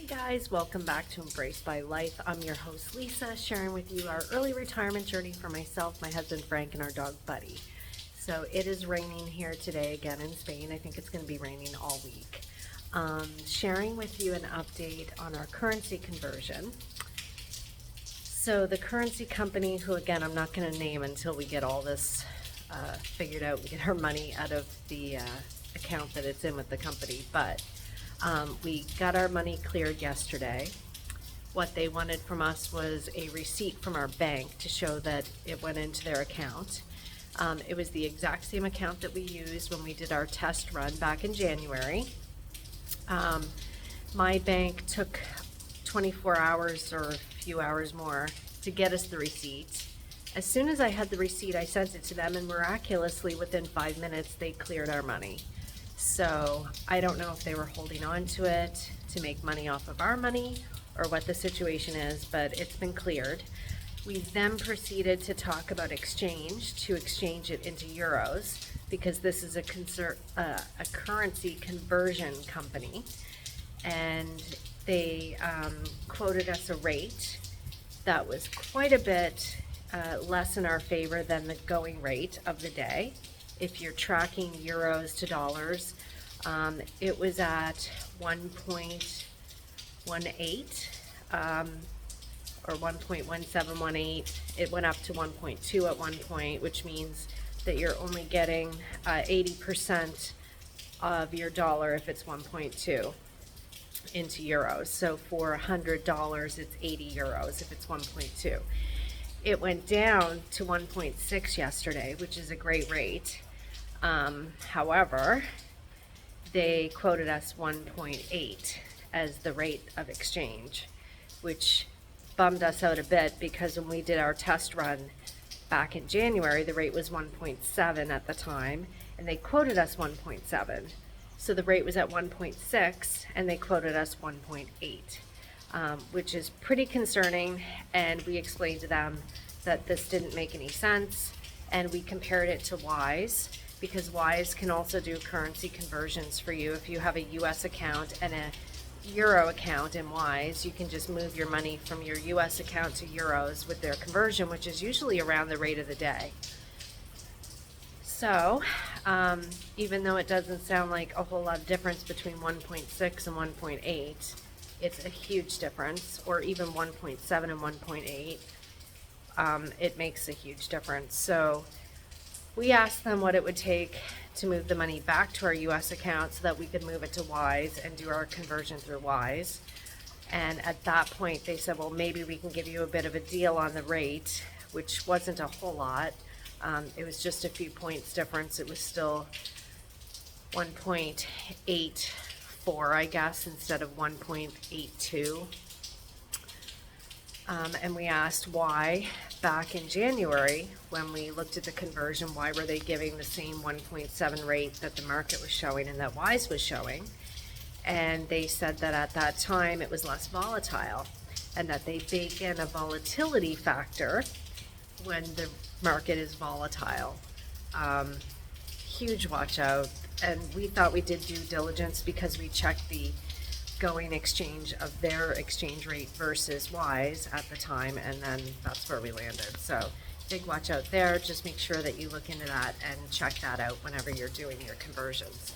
Hey guys, welcome back to Embraced by Life. I'm your host Lisa, sharing with you our early retirement journey for myself, my husband Frank, and our dog Buddy. So it is raining here today again in Spain. I think it's going to be raining all week. Sharing with you an update on our currency conversion. So the currency company, who again I'm not going to name until we get all this figured out, we get our money out of the account that it's in with the company, but we got our money cleared yesterday. What they wanted from us was a receipt from our bank to show that it went into their account. It was the exact same account that we used when we did our test run back in January. My bank took 24 hours or a few hours more to get us the receipt. As soon as I had the receipt, I sent it to them, and miraculously within 5 minutes they cleared our money. So I don't know if they were holding on to it to make money off of our money or what the situation is, but it's been cleared. We then proceeded to talk about exchange, to exchange it into euros, because this is a currency conversion company, and they quoted us a rate that was quite a bit less in our favor than the going rate of the day. If you're tracking euros to dollars, it was at 1.18 or 1.1718. It went up to 1.2 at one point, which means that you're only getting 80% of your dollar if it's 1.2 into euros. So for $100, it's 80 euros if it's 1.2. It went down to 1.6 yesterday, which is a great rate. However, they quoted us 1.8 as the rate of exchange, which bummed us out a bit because when we did our test run back in January, the rate was 1.7 at the time, and they quoted us 1.7. So the rate was at 1.6, and they quoted us 1.8, which is pretty concerning, and we explained to them that this didn't make any sense, and we compared it to Wise, because Wise can also do currency conversions for you. If you have a US account and a Euro account in Wise, you can just move your money from your US account to euros with their conversion, which is usually around the rate of the day. So even though it doesn't sound like a whole lot of difference between 1.6 and 1.8, it's a huge difference, or even 1.7 and 1.8. It makes a huge difference. So we asked them what it would take to move the money back to our US account so that we could move it to Wise and do our conversion through Wise. And at that point they said, well, maybe we can give you a bit of a deal on the rate, which wasn't a whole lot. It was just a few points difference. It was still 1.84, I guess, instead of 1.82. And we asked why back in January when we looked at the conversion, why were they giving the same 1.7 rate that the market was showing and that Wise was showing? And they said that at that time it was less volatile, and that they bake in a volatility factor when the market is volatile. Huge watch out. And we thought we did due diligence because we checked the going exchange of their exchange rate versus Wise at the time, and then that's where we landed. So big watch out there. Just make sure that you look into that and check that out whenever you're doing your conversions.